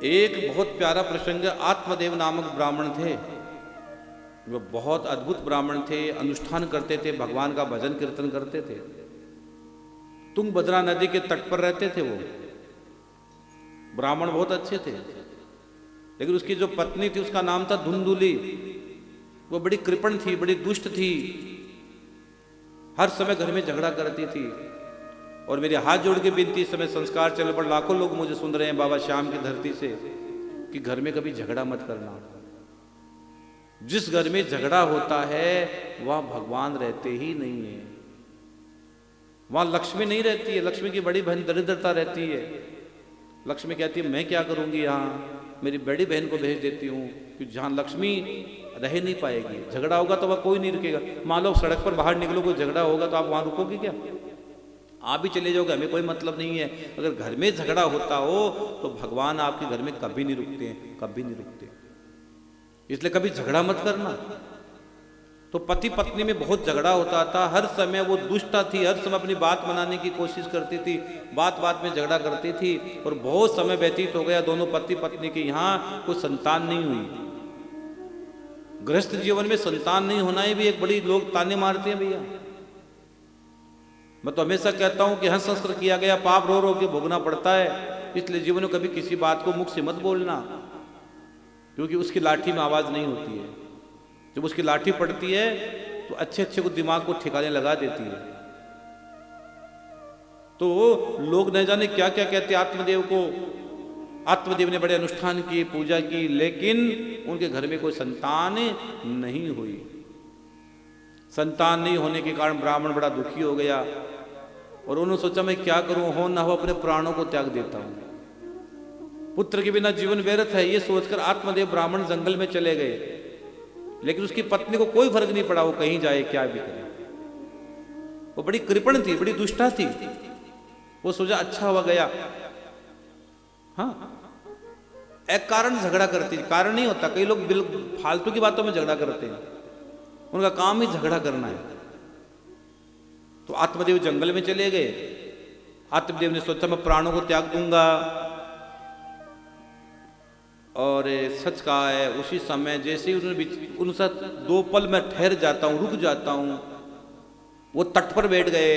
एक बहुत प्यारा प्रसंग है। आत्मदेव नामक ब्राह्मण थे, वो बहुत अद्भुत ब्राह्मण थे, अनुष्ठान करते थे, भगवान का भजन कीर्तन करते थे। तुंगभद्रा नदी के तट पर रहते थे वो ब्राह्मण, बहुत अच्छे थे। लेकिन उसकी जो पत्नी थी उसका नाम था धुंधुली। वो बड़ी कृपण थी, बड़ी दुष्ट थी, हर समय घर में झगड़ा करती थी। और मेरे हाथ जोड़ के विनती, इस समय संस्कार चैनल पर लाखों लोग मुझे सुन रहे हैं बाबा श्याम की धरती से, कि घर में कभी झगड़ा मत करना। जिस घर में झगड़ा होता है वहां भगवान रहते ही नहीं है, वहां लक्ष्मी नहीं रहती है। लक्ष्मी की बड़ी बहन दरिद्रता रहती है। लक्ष्मी कहती है मैं क्या करूंगी, यहाँ मेरी बड़ी बहन को भेज देती हूँ, क्योंकि जहाँ लक्ष्मी रह नहीं पाएगी। झगड़ा होगा तो वह कोई नहीं रुकेगा। मान लो सड़क पर बाहर निकलो, कोई झगड़ा होगा तो आप वहां रुकोगे क्या? आप भी चले जाओगे, हमें कोई मतलब नहीं है। अगर घर में झगड़ा होता हो तो भगवान आपके घर में कभी नहीं रुकते हैं, कभी नहीं रुकते। इसलिए कभी झगड़ा मत करना। तो पति पत्नी में बहुत झगड़ा होता था, हर समय वो दुष्टा थी, हर समय अपनी बात मनाने की कोशिश करती थी, बात बात में झगड़ा करती थी। और बहुत समय व्यतीत हो गया दोनों पति पत्नी के, यहाँ कोई संतान नहीं हुई। गृहस्थ जीवन में संतान नहीं होना ही भी एक बड़ी, लोग ताने मारते हैं भैया। मैं तो हमेशा कहता हूं कि हंस संस्कार किया गया पाप रो रो के भोगना पड़ता है। इसलिए जीवन में कभी किसी बात को मुख से मत बोलना, क्योंकि उसकी लाठी में आवाज नहीं होती है। जब उसकी लाठी पड़ती है तो अच्छे अच्छे को दिमाग को ठिकाने लगा देती है। तो लोग न जाने क्या क्या कहते आत्मदेव को। आत्मदेव ने बड़े अनुष्ठान किए, पूजा की, लेकिन उनके घर में कोई संतान नहीं हुई। संतान नहीं होने के कारण ब्राह्मण बड़ा दुखी हो गया और उन्होंने सोचा मैं क्या करूं, हो ना हो अपने प्राणों को त्याग देता हूं। पुत्र के बिना जीवन व्यर्थ है, ये सोचकर आत्मदेव ब्राह्मण जंगल में चले गए। लेकिन उसकी पत्नी को कोई फर्क नहीं पड़ा, वो कहीं जाए क्या भी करे। वो बड़ी कृपण थी, बड़ी दुष्टा थी। वो सोचा अच्छा हुआ गया। हाँ, एक कारण झगड़ा करती, कारण नहीं होता। कई लोग बिल्कुल फालतू की बातों में झगड़ा करते हैं, उनका काम ही झगड़ा करना है। तो आत्मदेव जंगल में चले गए। आत्मदेव ने सोचा मैं प्राणों को त्याग दूंगा। और सच कहा है, उसी समय जैसे ही उनसे 2 पल में ठहर जाता हूं, रुक जाता हूं, वो तट पर बैठ गए।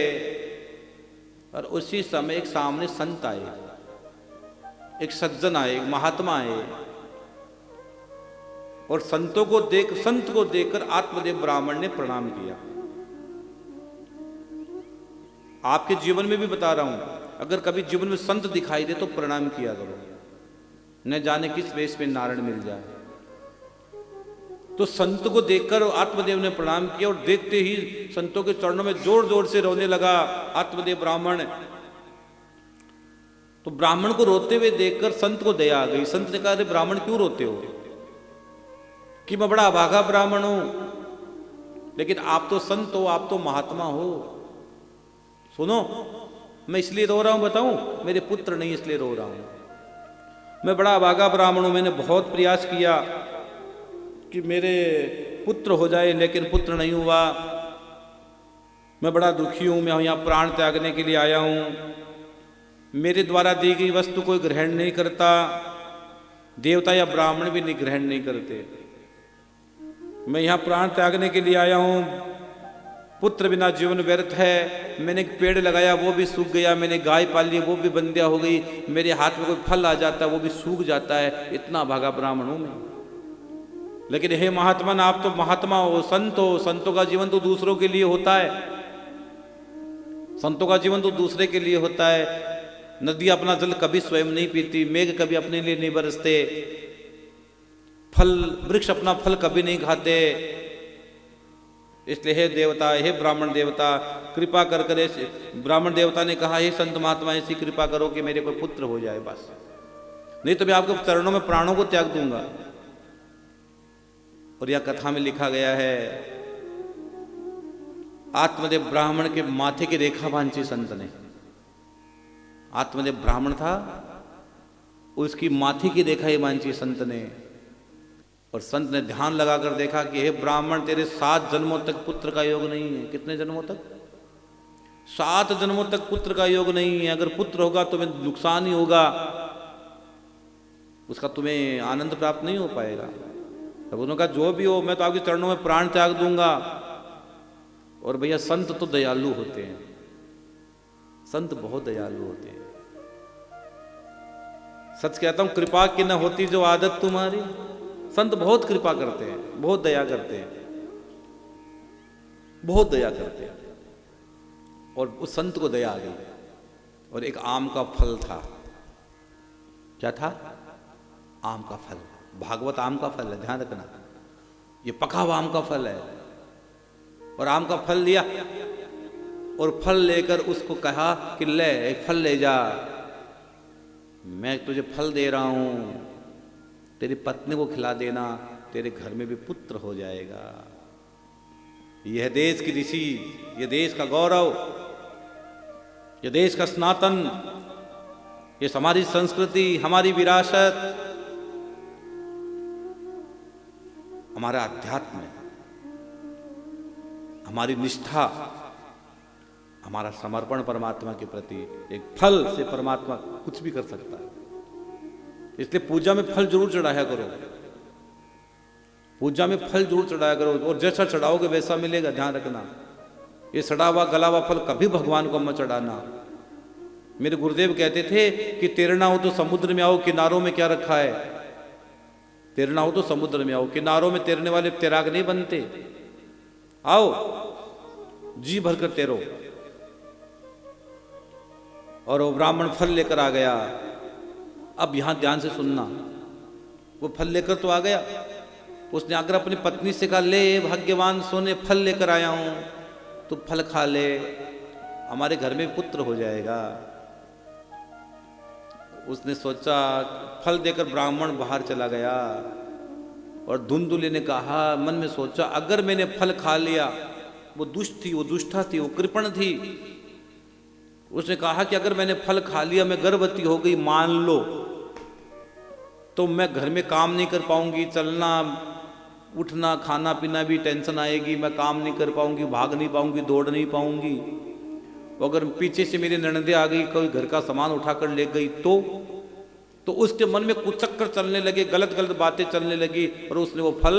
और उसी समय एक सामने संत आए, एक सज्जन आए, एक महात्मा आए। और संत को देखकर आत्मदेव ब्राह्मण ने प्रणाम किया। आपके जीवन में भी बता रहा हूं, अगर कभी जीवन में संत दिखाई दे तो प्रणाम किया करो, न जाने किस वेश में नारायण मिल जाए। तो संत को देखकर आत्मदेव ने प्रणाम किया और देखते ही संतों के चरणों में जोर जोर से रोने लगा आत्मदेव ब्राह्मण। तो ब्राह्मण को रोते हुए देखकर संत को दया आ गई। संत ने कहा अरे ब्राह्मण क्यों रोते हो, कि मैं बड़ा अभागा ब्राह्मण हूं, लेकिन आप तो संत हो, आप तो महात्मा हो। सुनो, मैं इसलिए रो रहा हूं, बताऊं, मेरे पुत्र नहीं इसलिए रो रहा हूं। मैं बड़ा अभागा ब्राह्मण हूं, मैंने बहुत प्रयास किया कि मेरे पुत्र हो जाए, लेकिन पुत्र नहीं हुआ। मैं बड़ा दुखी हूं, मैं यहां प्राण त्यागने के लिए आया हूं। मेरे द्वारा दी गई वस्तु कोई ग्रहण नहीं करता, देवता या ब्राह्मण भी ग्रहण नहीं करते। मैं यहां प्राण त्यागने के लिए आया हूं। पुत्र बिना जीवन व्यर्थ है। मैंने एक पेड़ लगाया वो भी सूख गया, मैंने गाय पाली वो भी बंदिया हो गई, मेरे हाथ में कोई फल आ जाता है वो भी सूख जाता है। इतना भागा ब्राह्मण हूं मैं। लेकिन हे महात्मा, आप तो महात्मा हो, संत हो, संतों का जीवन तो दूसरों के लिए होता है। संतों का जीवन तो दूसरे के लिए होता है। नदी अपना जल कभी स्वयं नहीं पीती, मेघ कभी अपने लिए नहीं बरसते, फल वृक्ष अपना फल कभी नहीं खाते। इसलिए हे देवता, हे ब्राह्मण देवता, कृपा कर करे। ब्राह्मण देवता ने कहा हे संत महात्मा, ऐसी कृपा करो कि मेरे कोई पुत्र हो जाए बस, नहीं तो मैं आपके चरणों में प्राणों को त्याग दूंगा। और यह कथा में लिखा गया है, आत्मदेव ब्राह्मण के माथे की रेखा बांची संत ने। आत्मदेव ब्राह्मण था, उसकी माथे की रेखा ही बांची संत ने। और संत ने ध्यान लगाकर देखा कि हे ब्राह्मण, तेरे 7 जन्मों तक पुत्र का योग नहीं है। कितने जन्मों तक? 7 जन्मों तक पुत्र का योग नहीं है। अगर पुत्र होगा तो नुकसान ही होगा। उसका तुम्हें आनंद प्राप्त नहीं हो पाएगा। तब उन्होंने कहा जो भी हो मैं तो आपके चरणों में प्राण त्याग दूंगा। और भैया संत तो दयालु होते हैं, संत बहुत दयालु होते हैं। सच कहता हूं, कृपा की न होती जो आदत तुम्हारी। संत बहुत कृपा करते हैं, बहुत दया करते हैं, बहुत दया करते हैं। और उस संत को दया आ गई और एक आम का फल था। क्या था? आम का फल। भागवत आम का फल है, ध्यान रखना, ये पका हुआ आम का फल है। और आम का फल लिया और फल लेकर उसको कहा कि ले एक फल ले जा, मैं तुझे फल दे रहा हूं, तेरी पत्नी को खिला देना, तेरे घर में भी पुत्र हो जाएगा। यह देश की ऋषि, यह देश का गौरव, यह देश का सनातन, ये हमारी संस्कृति, हमारी विरासत, हमारा अध्यात्म, हमारी निष्ठा, हमारा समर्पण परमात्मा के प्रति। एक फल से परमात्मा कुछ भी कर सकता है। इसलिए पूजा में फल जरूर चढ़ाया करो, पूजा में फल जरूर चढ़ाया करो। और जैसा चढ़ाओगे वैसा मिलेगा, ध्यान रखना। ये सड़ा हुआ गला हुआ फल कभी भगवान को मत चढ़ाना। मेरे गुरुदेव कहते थे कि तैरना हो तो समुद्र में आओ, किनारों में क्या रखा है। तैरना हो तो समुद्र में आओ, किनारों में तैरने वाले तैराक नहीं बनते। आओ जी भरकर तैरो। और वो ब्राह्मण फल लेकर आ गया। अब यहां ध्यान से सुनना, वो फल लेकर तो आ गया, उसने आकर अपनी पत्नी से कहा, ले भाग्यवान सोने, फल लेकर आया हूं, तू फल खा ले, हमारे घर में पुत्र हो जाएगा। उसने सोचा, फल देकर ब्राह्मण बाहर चला गया। और धुंधुली ने कहा, मन में सोचा, अगर मैंने फल खा लिया, वो दुष्ट थी, वो दुष्टा थी, वो कृपण थी। उसने कहा कि अगर मैंने फल खा लिया, मैं गर्भवती हो गई मान लो, तो मैं घर में काम नहीं कर पाऊंगी, चलना उठना खाना पीना भी टेंशन आएगी, मैं काम नहीं कर पाऊंगी, भाग नहीं पाऊंगी, दौड़ नहीं पाऊंगी। अगर पीछे से मेरी ननदे आ गई, कोई घर का सामान उठाकर ले गई तो उसके मन में कुछ चक्कर चलने लगे, गलत गलत बातें चलने लगी, और उसने वो फल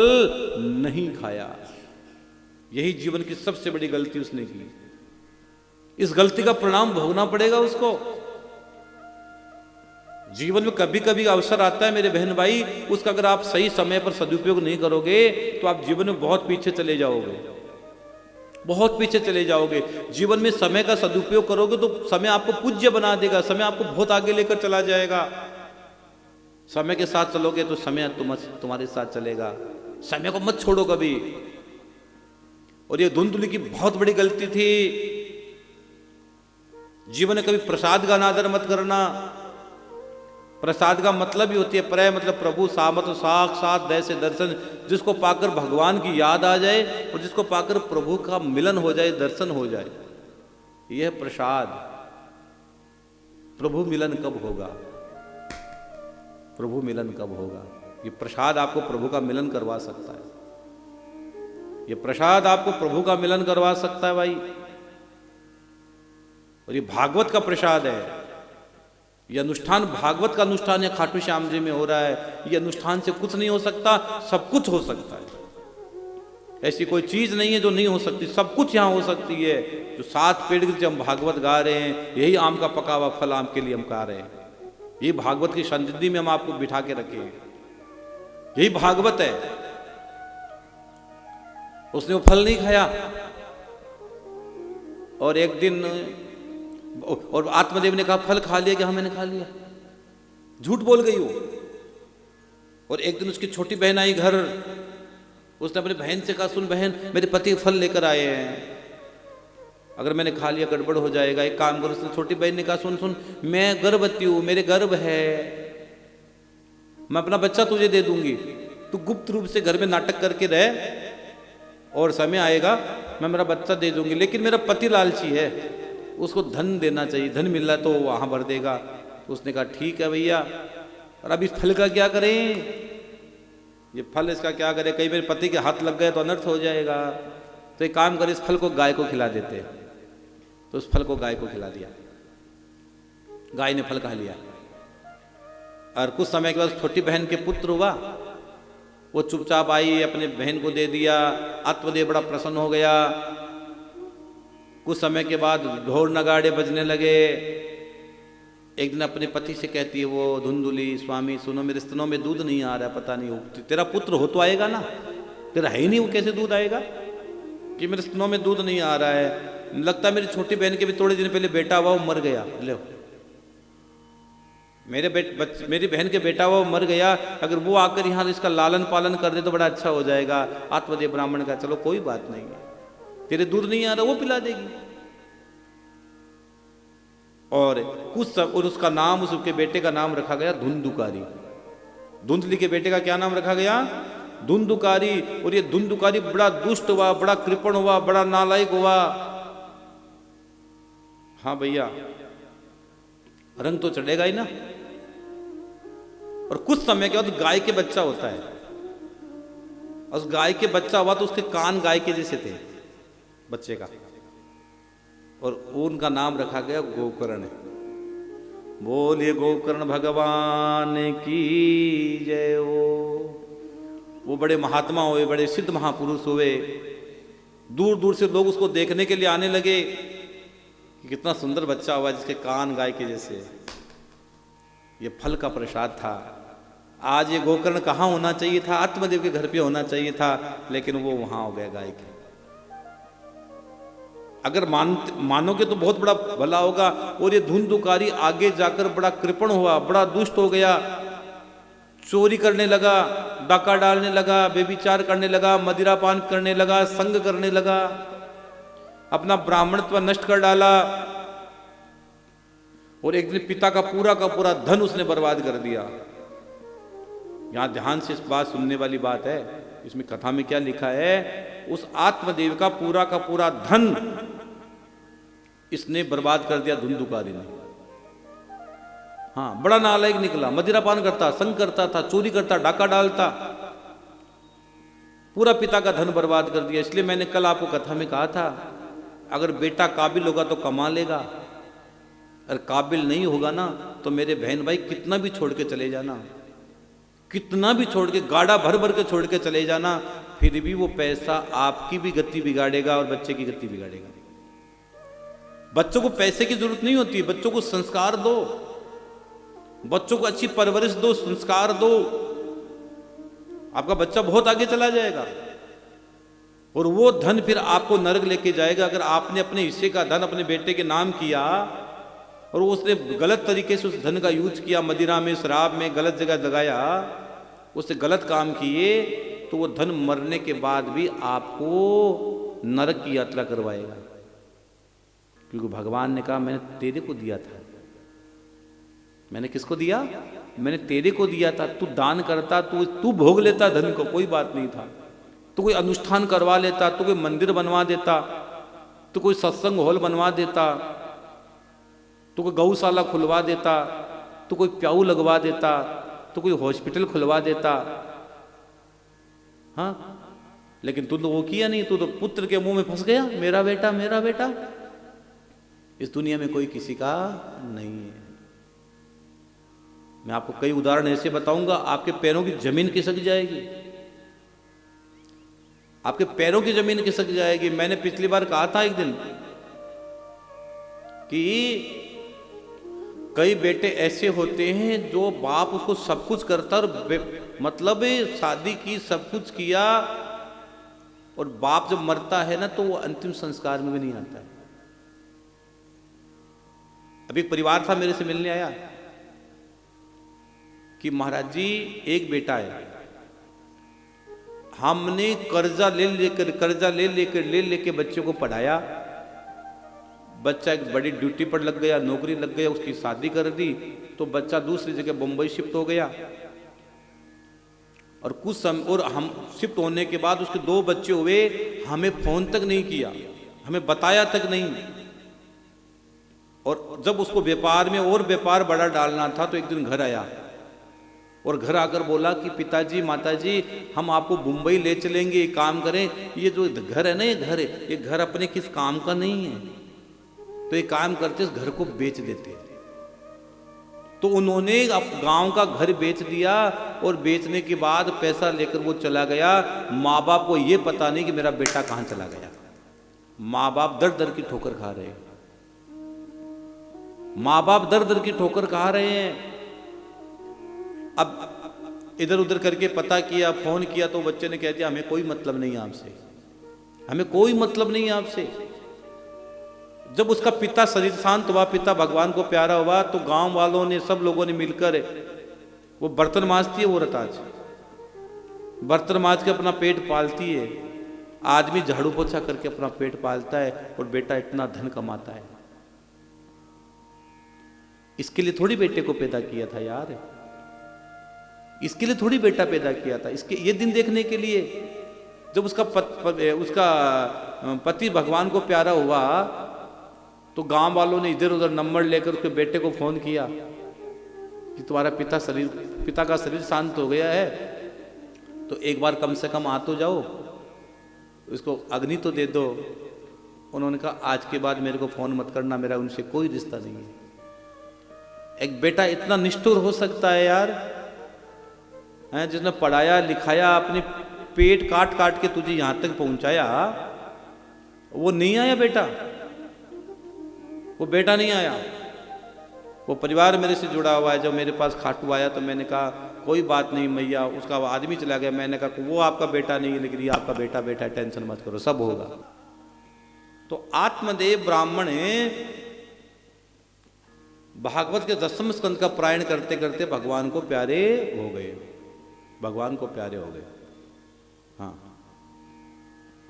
नहीं खाया। यही जीवन की सबसे बड़ी गलती उसने की। इस गलती का परिणाम भोगना पड़ेगा उसको। जीवन में कभी कभी अवसर आता है मेरे बहन भाई, उसका अगर आप सही समय पर सदुपयोग नहीं करोगे तो आप जीवन में बहुत पीछे चले जाओगे, बहुत पीछे चले जाओगे। जीवन में समय का सदुपयोग करोगे तो समय आपको पूज्य बना देगा, समय आपको बहुत आगे लेकर चला जाएगा। समय के साथ चलोगे तो समय तुम्हारे साथ चलेगा। समय को मत छोड़ो कभी। और ये धुंधुली की बहुत बड़ी गलती थी। जीवन में कभी प्रसाद का अनादर मत करना। प्रसाद का मतलब ही होती है प्रय, मतलब प्रभु, सा मतलब साक्षात, दय से दर्शन, जिसको पाकर भगवान की याद आ जाए और जिसको पाकर प्रभु का मिलन हो जाए, दर्शन हो जाए, यह प्रसाद। प्रभु मिलन कब होगा? प्रभु मिलन कब होगा? ये प्रसाद आपको प्रभु का मिलन करवा सकता है। ये प्रसाद आपको प्रभु का मिलन करवा सकता है भाई। और ये भागवत का प्रसाद है। ये अनुष्ठान भागवत का अनुष्ठान है, खाटू श्याम जी में हो रहा है। ये अनुष्ठान से कुछ नहीं हो सकता, सब कुछ हो सकता है। ऐसी कोई चीज नहीं है जो नहीं हो सकती, सब कुछ यहां हो सकती है। जो 7 पेड़ से हम भागवत गा रहे हैं, यही आम का पका हुआ फल आम के लिए हम गा रहे हैं। यही भागवत की संधि में हम आपको बिठा के रखे हैं, यही भागवत है। उसने वो फल नहीं खाया। और एक दिन और आत्मदेव ने कहा, फल खा लिया क्या? हाँ मैंने खा लिया। झूठ बोल गई वो। और एक दिन उसकी छोटी बहन आई घर। उसने अपनी बहन से कहा, सुन बहन, मेरे पति फल लेकर आए हैं, अगर मैंने खा लिया गड़बड़ हो जाएगा, एक काम करो। उसने छोटी बहन ने कहा, सुन सुन, मैं गर्भवती हूं, मेरे गर्भ है, मैं अपना बच्चा तुझे दे दूंगी, तू गुप्त रूप से घर में नाटक करके रह, और समय आएगा मैं मेरा बच्चा दे दूंगी। लेकिन मेरा पति लालची है, उसको धन देना चाहिए, धन मिल रहा है तो वहां भर देगा। तो उसने कहा, ठीक है भैया, और अब इस फल का क्या करें? ये फल इसका क्या करें? कहीं मेरे पति के हाथ लग गए तो अनर्थ हो जाएगा। तो एक काम करें, इस फल को गाय को खिला देते हैं। तो उस फल को गाय को खिला दिया। गाय ने फल खा लिया। और कुछ समय के बाद छोटी बहन के पुत्र हुआ, वो चुपचाप आई, अपने बहन को दे दिया। आत्मदेव बड़ा प्रसन्न हो गया। कुछ समय के बाद ढोल नगाड़े बजने लगे। एक दिन अपने पति से कहती है वो धुंधुली, स्वामी सुनो, मेरे स्तनों में दूध नहीं आ रहा, पता नहीं, तेरा पुत्र हो तो आएगा ना, तेरा है ही नहीं, वो कैसे दूध आएगा कि मेरे स्तनों में दूध नहीं आ रहा है। लगता है मेरी छोटी बहन के भी थोड़े दिन पहले बेटा हुआ, वो मर गया। ले मेरी बहन के बेटा हुआ, वो मर गया, अगर वो आकर यहाँ इसका लालन पालन कर दे तो बड़ा अच्छा हो जाएगा। आत्मदेव ब्राह्मण का, चलो कोई बात नहीं, तेरे दूध नहीं आ रहा, वो पिला देगी। और और उसका नाम, उसके बेटे का नाम रखा गया धुंधुकारी। धुंधली के बेटे का क्या नाम रखा गया? धुंधुकारी। और ये धुंधुकारी बड़ा दुष्ट हुआ, बड़ा कृपण हुआ, बड़ा नालायक हुआ। हाँ भैया, रंग तो चढ़ेगा ही ना। और कुछ समय के बाद गाय के बच्चा होता है, उस गाय के बच्चा हुआ तो उसके कान गाय के जैसे थे बच्चे का, और उनका नाम रखा गया गोकर्ण। बोलिए गोकर्ण भगवान की जय हो। वो बड़े महात्मा हुए, बड़े सिद्ध महापुरुष हुए। दूर दूर से लोग उसको देखने के लिए आने लगे कि कितना सुंदर बच्चा हुआ जिसके कान गाय के जैसे। ये फल का प्रसाद था। आज ये गोकर्ण कहाँ होना चाहिए था? आत्मदेव के घर पे होना चाहिए था, लेकिन वो वहां हो गया गाय के। अगर मानोगे तो बहुत बड़ा भला होगा। और ये धुंधुकारी आगे जाकर बड़ा कृपण हुआ, बड़ा दुष्ट हो गया, चोरी करने लगा, डाका डालने लगा, बेविचार करने लगा, मदिरापान करने लगा, संग करने लगा, अपना ब्राह्मणत्व नष्ट कर डाला। और एक दिन पिता का पूरा धन उसने बर्बाद कर दिया। यहां ध्यान से इस बात सुनने वाली बात है। इसमें कथा में क्या लिखा है? उस आत्मदेव का पूरा धन इसने बर्बाद कर दिया धुंधुकारी ने। हाँ, बड़ा नालायक निकला, मदिरापान करता, संग करता था, चोरी करता, डाका डालता, पूरा पिता का धन बर्बाद कर दिया। इसलिए मैंने कल आपको कथा में कहा था, अगर बेटा काबिल होगा तो कमा लेगा, अगर काबिल नहीं होगा ना तो मेरे बहन भाई कितना भी छोड़ के चले जाना, कितना भी छोड़ के, गाड़ा भर भर के छोड़ के चले जाना, फिर भी वो पैसा आपकी भी गति बिगाड़ेगा और बच्चे की गति बिगाड़ेगा। बच्चों को पैसे की जरूरत नहीं होती, बच्चों को संस्कार दो, बच्चों को अच्छी परवरिश दो, संस्कार दो, आपका बच्चा बहुत आगे चला जाएगा। और वो धन फिर आपको नरक लेके जाएगा। अगर आपने अपने हिस्से का धन अपने बेटे के नाम किया और उसने गलत तरीके से उस धन का यूज किया, मदिरा में, शराब में, गलत जगह लगाया, उससे गलत काम किए, तो वो धन मरने के बाद भी आपको नरक की यात्रा करवाएगा। क्योंकि भगवान ने कहा मैंने तेरे को दिया था। मैंने किसको दिया? मैंने तेरे को दिया था। तू दान करता, तू भोग लेता धन को, कोई बात नहीं था। तू कोई अनुष्ठान करवा लेता, तू कोई मंदिर बनवा देता, तू कोई सत्संग हॉल बनवा देता, तू कोई गौशाला खुलवा देता, तू कोई प्याऊ लगवा देता, तू कोई हॉस्पिटल खुलवा देता। हाँ, लेकिन तू तो वो किया नहीं। तू तो पुत्र के मुंह में फंस गया, मेरा बेटा, मेरा बेटा। इस दुनिया में कोई किसी का नहीं है। मैं आपको कई उदाहरण ऐसे बताऊंगा, आपके पैरों की जमीन खिसक जाएगी, आपके पैरों की जमीन खिसक जाएगी। मैंने पिछली बार कहा था एक दिन कि कई बेटे ऐसे होते हैं जो बाप उसको सब कुछ करता और मतलब शादी की, सब कुछ किया, और बाप जब मरता है ना तो वो अंतिम संस्कार में भी नहीं आता है। अभी एक परिवार था, मेरे से मिलने आया कि महाराज जी एक बेटा है, हमने कर्जा ले लेकर बच्चों को पढ़ाया, बच्चा एक बड़ी ड्यूटी पर लग गया, नौकरी लग गया, उसकी शादी कर दी, तो बच्चा दूसरी जगह बंबई शिफ्ट हो गया। और कुछ समय, और हम शिफ्ट होने के बाद उसके 2 बच्चे हुए, हमें फोन तक नहीं किया, हमें बताया तक नहीं। और जब उसको व्यापार में और व्यापार बड़ा डालना था तो एक दिन घर आया और घर आकर बोला कि पिताजी, माताजी, हम आपको मुंबई ले चलेंगे, काम करें, ये जो घर है ना, ये घर है, ये घर अपने किस काम का नहीं है, तो ये काम करते इस घर को बेच देते। तो उन्होंने अब गांव का घर बेच दिया और बेचने के बाद पैसा लेकर वो चला गया। माँ बाप को ये पता नहीं कि मेरा बेटा कहाँ चला गया। माँ बाप दर दर की ठोकर खा रहे हैं, माँ बाप दर दर की ठोकर खा रहे हैं। अब इधर उधर करके पता किया, फोन किया, तो बच्चे ने कह दिया हमें कोई मतलब नहीं आपसे, हमें कोई मतलब नहीं आपसे। जब उसका पिता शरीर शांत हुआ, पिता भगवान को प्यारा हुआ, तो गांव वालों ने, सब लोगों ने मिलकर, वो बर्तन मांजती है औरत, आज बर्तन मांज के अपना पेट पालती है, आदमी झाड़ू पोछा करके अपना पेट पालता है, और बेटा इतना धन कमाता है। इसके लिए थोड़ी बेटे को पैदा किया था यार, इसके लिए थोड़ी बेटा पैदा किया था, इसके ये दिन देखने के लिए। जब उसका पति भगवान को प्यारा हुआ, तो गांव वालों ने इधर उधर नंबर लेकर उसके बेटे को फोन किया कि तुम्हारा पिता का शरीर शांत हो गया है, तो एक बार कम से कम आ तो जाओ, उसको अग्नि तो दे दो। उन्होंने कहा आज के बाद मेरे को फोन मत करना, मेरा उनसे कोई रिश्ता नहीं है। एक बेटा इतना निष्ठुर हो सकता है यार, है जिसने पढ़ाया लिखाया, अपने पेट काट काट के तुझे यहां तक पहुंचाया, वो नहीं आया बेटा, वो बेटा नहीं आया। वो परिवार मेरे से जुड़ा हुआ है। जब मेरे पास खाटू आया तो मैंने कहा कोई बात नहीं मैया, उसका आदमी चला गया, मैंने कहा वो आपका बेटा नहीं है, लेकिन ये आपका बेटा बेटा है, टेंशन मत करो, सब होगा। तो आत्मदेव ब्राह्मण भागवत के 10वें स्कंद का पारायण करते करते भगवान को प्यारे हो गए, भगवान को प्यारे हो गए। हाँ,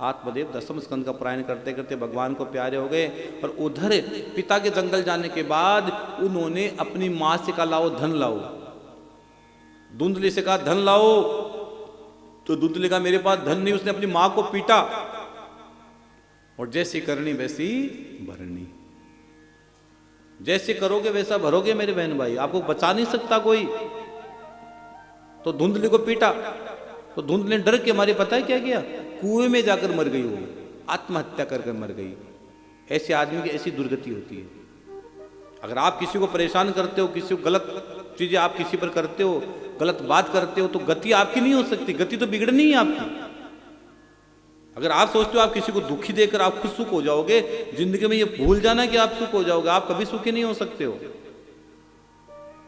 आत्मदेव 10वें स्कंद का पारायण करते करते भगवान को प्यारे हो गए। और उधर पिता के जंगल जाने के बाद उन्होंने अपनी माँ से कहा लाओ धन लाओ, धुंधली से कहा धन लाओ, तो धुंधली का मेरे पास धन नहीं। उसने अपनी माँ को पीटा, और जैसी करनी वैसी भरनी, जैसे करोगे वैसा भरोगे मेरे बहन भाई, आपको बचा नहीं सकता कोई। तो धुंधली को पीटा, तो धुंधली ने डर के मारे पता है क्या किया, कुएं में जाकर मर गई, वो आत्महत्या कर मर गई। ऐसे आदमी की ऐसी दुर्गति होती है। अगर आप किसी को परेशान करते हो, किसी को गलत चीजें आप किसी पर करते हो, गलत बात करते हो, तो गति आपकी नहीं हो सकती, गति तो बिगड़नी है आपकी। अगर आप सोचते हो आप किसी को दुखी देकर आप खुद सुख हो जाओगे, जिंदगी में ये भूल जाना कि आप सुख हो जाओगे, आप कभी सुखी नहीं हो सकते हो।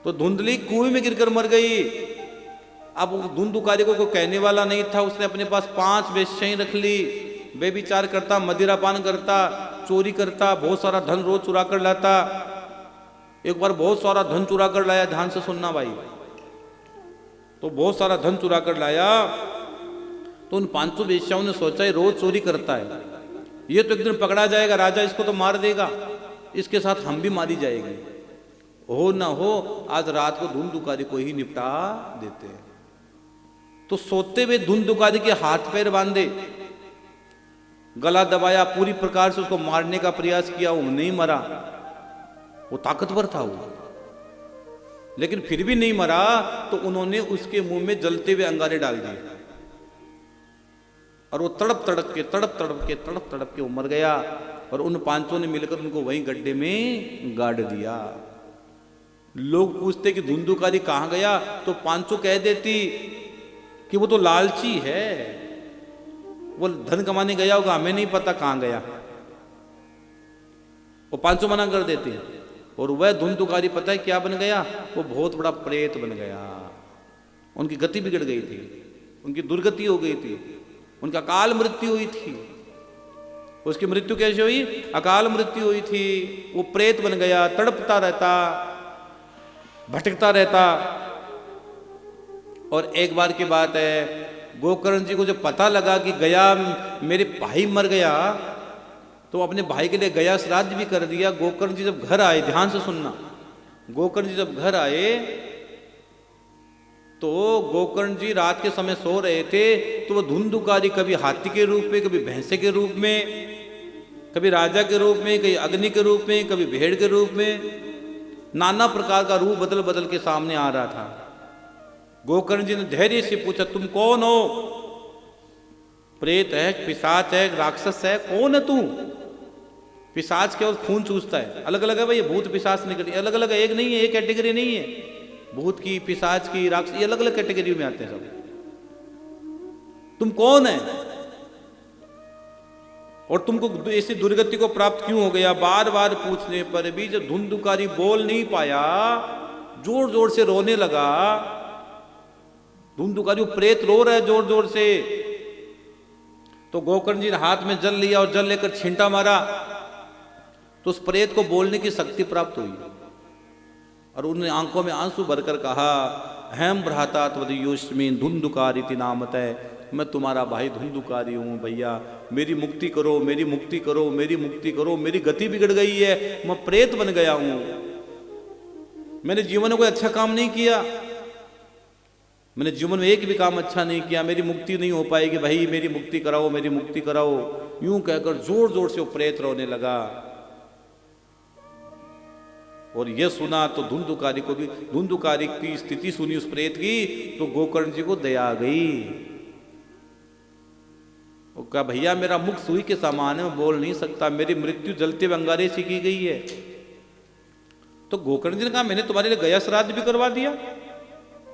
तो धुंधली कुएं में गिरकर मर गई। अब धुंधुकारी को कोई कहने वाला नहीं था, उसने अपने पास 5 वेश्याएं रख ली, बेविचार करता, मदिरापान करता, चोरी करता, बहुत सारा धन रोज चुरा कर लाता। एक बार बहुत सारा धन चुरा कर लाया, ध्यान से सुनना भाई, तो बहुत सारा धन चुरा कर लाया। तो उन 500 वेश्याओं ने सोचा रोज चोरी करता है, ये तो एक दिन पकड़ा जाएगा, राजा इसको तो मार देगा, इसके साथ हम भी मारी जाएगी। हो ना हो आज रात को धुंधुकारी को ही निपटा देते हैं। तो सोते हुए धुंधुकारी के हाथ पैर बांधे, गला दबाया, पूरी प्रकार से उसको मारने का प्रयास किया, वो नहीं मरा। वो ताकतवर था वो, लेकिन फिर भी नहीं मरा। तो उन्होंने उसके मुंह में जलते हुए अंगारे डाल दिए, और वो तड़प तड़प के वो मर गया। और उन 500 ने मिलकर उनको वहीं गड्ढे में गाड़ दिया। लोग पूछते कि धुंधुकारी कहाँ गया, तो 500 कह देती कि वो तो लालची है, वो धन कमाने गया होगा, हमें नहीं पता कहाँ गया। वो 500 मना कर देते हैं। और वह धुंधुकारी पता है क्या बन गया, वो बहुत बड़ा प्रेत बन गया। उनकी गति बिगड़ गई थी, उनकी दुर्गति हो गई थी, उनका अकाल मृत्यु हुई थी। उसकी मृत्यु कैसे हुई, अकाल मृत्यु हुई थी। वो प्रेत बन गया, तड़पता रहता, भटकता रहता। और एक बार की बात है, गोकर्ण जी को जब पता लगा कि गया मेरे भाई मर गया, तो अपने भाई के लिए गया श्राद्ध भी कर दिया। गोकर्ण जी जब घर आए, ध्यान से सुनना, गोकर्ण जी जब घर आए तो गोकर्ण जी रात के समय सो रहे थे। तो वो धुंधुकारी कभी हाथी के रूप में, कभी भैंसे के रूप में, कभी राजा के रूप में, कभी अग्नि के रूप में, कभी भेड़ के रूप में, नाना प्रकार का रूप बदल बदल के सामने आ रहा था। गोकर्ण जी ने धैर्य से पूछा तुम कौन हो, प्रेत है, पिशाच है, राक्षस है, कौन है तू? पिशाच केवल खून चूसता है, अलग अलग है भाई, भूत पिशाच निकली अलग अलग है, एक नहीं है, एक कैटेगरी नहीं है। भूत की, पिशाच की, राक्षस, ये अलग अलग कैटेगरी में आते हैं सब। तुम कौन है और तुमको ऐसी दुर्गति को प्राप्त क्यों हो गया? बार बार पूछने पर भी जब धुंधुकारी बोल नहीं पाया, जोर जोर से रोने लगा। धुंधुकारी प्रेत रो रहा है जोर जोर से। तो गोकर्ण जी ने हाथ में जल लिया और जल लेकर छींटा मारा, तो उस प्रेत को बोलने की शक्ति प्राप्त हुई और उन्हें आंखों में आंसू भरकर कहा, अहम भ्राता त्वदीयोऽस्मि धुंधुकारिति नामतः, मैं तुम्हारा भाई धुंधुकारी हूं भैया, मेरी मुक्ति करो, मेरी मुक्ति करो, मेरी मुक्ति करो, मेरी गति बिगड़ गई है, मैं प्रेत बन गया हूं, मैंने जीवन में कोई अच्छा काम नहीं किया, मैंने जीवन में एक भी काम अच्छा नहीं किया, मेरी मुक्ति नहीं हो पाएगी भाई, मेरी मुक्ति कराओ, मेरी मुक्ति कराओ। यूं कहकर जोर जोर से वो प्रेत रोने लगा। और यह सुना तो धुंधुकारी को भी, धुंधुकारी की स्थिति सुनी उस प्रेत की, तो गोकर्ण जी को दया आ गई। वो कहा, भैया मेरा मुख सुई के समान है, मैं बोल नहीं सकता, मेरी मृत्यु जलते हुए अंगारे से की गई है। तो गोकर्ण जी ने कहा, मैंने तुम्हारे लिए गया श्राद्ध भी करवा दिया,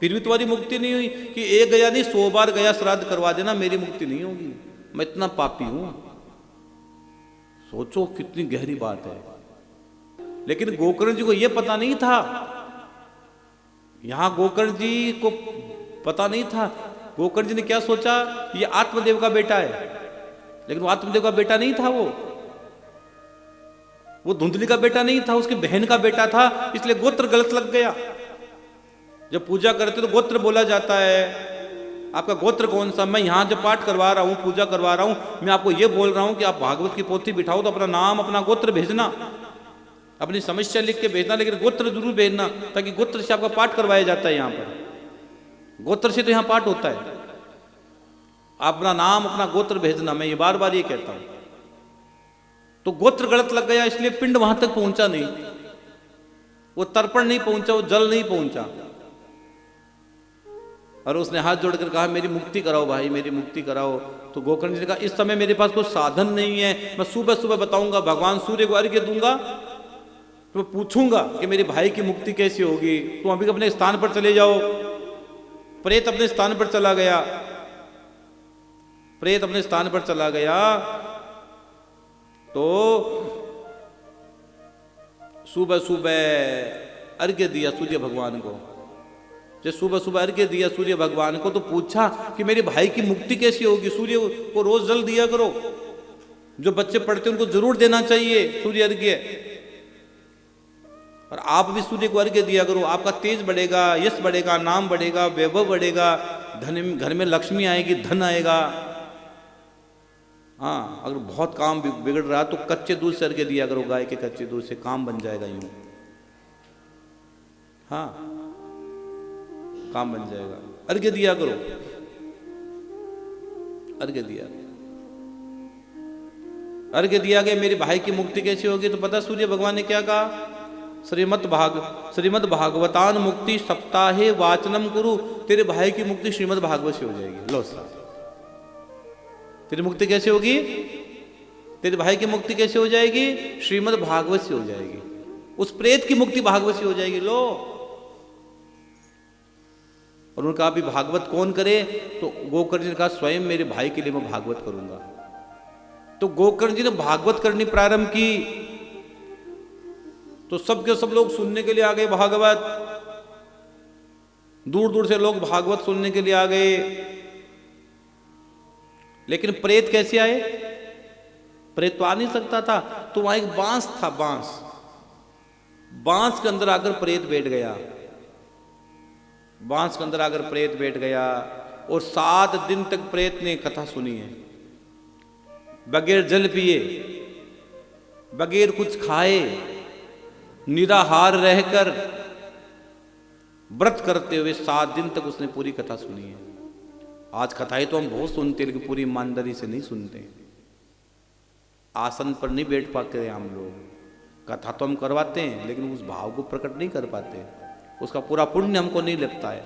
फिर भी तुम्हारी मुक्ति नहीं हुई। कि एक गया नहीं 100 बार गया श्राद्ध करवा देना, मेरी मुक्ति नहीं होगी, मैं इतना पापी हूं। सोचो कितनी गहरी बात है। लेकिन गोकर्ण जी को यह पता नहीं था, यहां गोकर्ण जी को पता नहीं था। गोकर्ण जी ने क्या सोचा, ये आत्मदेव का बेटा है, लेकिन वो आत्मदेव का बेटा नहीं था, वो धुंधली का बेटा नहीं था, उसकी बहन का बेटा था, इसलिए गोत्र गलत लग गया। जब पूजा करते तो गोत्र बोला जाता है, आपका गोत्र कौन सा? मैं यहां जब पाठ करवा रहा हूं, पूजा करवा रहा हूं, मैं आपको यह बोल रहा हूं कि आप भागवत की पोथी बिठाओ तो अपना नाम, अपना गोत्र भेजना, अपनी समस्या लिख के भेजना, लेकिन गोत्र जरूर भेजना, ताकि गोत्र से आपका पाठ करवाया जाता है। यहां पर गोत्र से तो यहां पाठ होता है। अपना नाम, अपना गोत्र भेजना, मैं ये बार बार ये कहता हूं। तो गोत्र गलत लग गया, इसलिए पिंड वहां तक पहुंचा नहीं, वो तर्पण नहीं पहुंचा, वो जल नहीं पहुंचा। और उसने हाथ जोड़कर कहा, मेरी मुक्ति कराओ भाई, मेरी मुक्ति कराओ। तो गोकर्ण जी ने कहा, इस समय मेरे पास कोई साधन नहीं है, मैं सुबह सुबह बताऊंगा, भगवान सूर्य को अर्घ्य दूंगा, तो मैं पूछूंगा कि मेरे भाई की मुक्ति कैसी होगी। तुम अभी अपने स्थान पर चले जाओ। प्रेत अपने स्थान पर चला गया, प्रेत अपने स्थान पर चला गया। तो सुबह सुबह अर्घ्य दिया सूर्य भगवान को। जब सुबह सुबह अर्घ्य दिया सूर्य भगवान को, तो पूछा कि मेरे भाई की मुक्ति कैसी होगी। सूर्य को रोज जल दिया करो, जो बच्चे पढ़ते उनको जरूर देना चाहिए सूर्य अर्घ्य। और आप भी सूर्य को अर्घ्य दिया करो, आपका तेज बढ़ेगा, यश बढ़ेगा, नाम बढ़ेगा, वैभव बढ़ेगा, धन, घर में लक्ष्मी आएगी, धन आएगा। हाँ, अगर बहुत काम बिगड़ रहा तो कच्चे दूध से अर्घ्य दिया करो, गाय के कच्चे दूध से काम बन जाएगा यूं। हाँ, काम बन जाएगा, अर्घ्य दिया करो, अर्घ्य दिया। अर्घ्य दिया गया, मेरे भाई की मुक्ति कैसी होगी? तो पता सूर्य भगवान ने क्या कहा, श्रीमद् भागवतान मुक्ति सप्ताहे वाचनम कुरु, तेरे भाई की मुक्ति श्रीमद् भागवत से हो जाएगी। लो साहब, तेरी मुक्ति कैसे होगी? तेरे भाई की मुक्ति कैसे हो जाएगी? श्रीमद् भागवत से हो जाएगी। उस प्रेत की मुक्ति भागवत से हो जाएगी। लो, और उनका अभी भागवत कौन करे? तो गोकर्ण जी ने कहा, स्वयं मेरे भाई के लिए मैं भागवत करूंगा। तो गोकर्ण जी ने भागवत करनी प्रारंभ की, तो सब के सब लोग सुनने के लिए आ गए भागवत। दूर दूर से लोग भागवत सुनने के लिए आ गए। लेकिन प्रेत कैसे आए? प्रेत तो आ नहीं सकता था। तो वहां एक बांस था, बांस के अंदर आकर प्रेत बैठ गया। बांस के अंदर आकर प्रेत बैठ गया और 7 दिन तक प्रेत ने कथा सुनी है, बगैर जल पिए, बगैर कुछ खाए, निराहार रहकर व्रत करते हुए 7 दिन तक उसने पूरी कथा सुनी है। आज कथाएं तो हम बहुत सुनते, लेकिन पूरी ईमानदारी से नहीं सुनते। आसन पर नहीं बैठ पाते हम लोग। कथा तो हम करवाते हैं, लेकिन उस भाव को प्रकट नहीं कर पाते, उसका पूरा पुण्य हमको नहीं लगता है।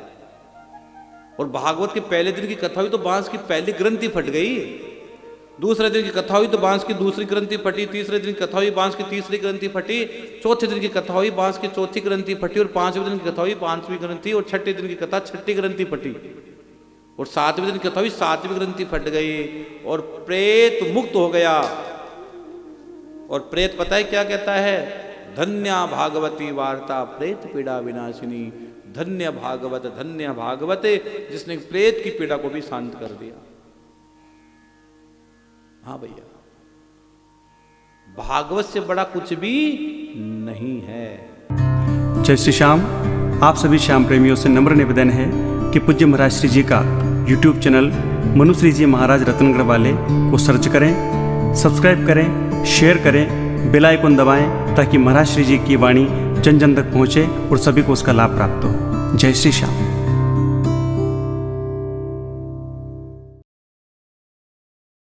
और भागवत के पहले दिन की कथा हुई तो बांस की पहली ग्रंथि फट गई, दूसरे दिन की कथा हुई तो बांस की दूसरी ग्रंथि फटी, तीसरे दिन की कथा हुई बांस की तीसरी ग्रंथि फटी, चौथे दिन की कथा हुई बांस की चौथी ग्रंथि फटी, और पांचवें दिन की कथा हुई पांचवी ग्रंथि, और छठे दिन की कथा छठी ग्रंथि फटी, और सातवें दिन की कथा हुई सातवीं ग्रंथि फट गई, और प्रेत मुक्त हो गया। और प्रेत पता है क्या कहता है? धन्या भागवती वार्ता प्रेत पीड़ा विनाशिनी, धन्य भागवत जिसने प्रेत की पीड़ा को भी शांत कर दिया। हाँ भैया, भागवत से बड़ा कुछ भी नहीं है। जय श्री श्याम। आप सभी श्याम प्रेमियों से नम्र निवेदन है कि पूज्य महाराज श्री जी का YouTube चैनल मनुश्री जी महाराज रत्नगढ़ वाले को सर्च करें, सब्सक्राइब करें, शेयर करें, बेल आइकन दबाएं ताकि महाराज श्री जी की वाणी जन जन तक पहुँचे और सभी को उसका लाभ प्राप्त हो। जय श्री श्याम।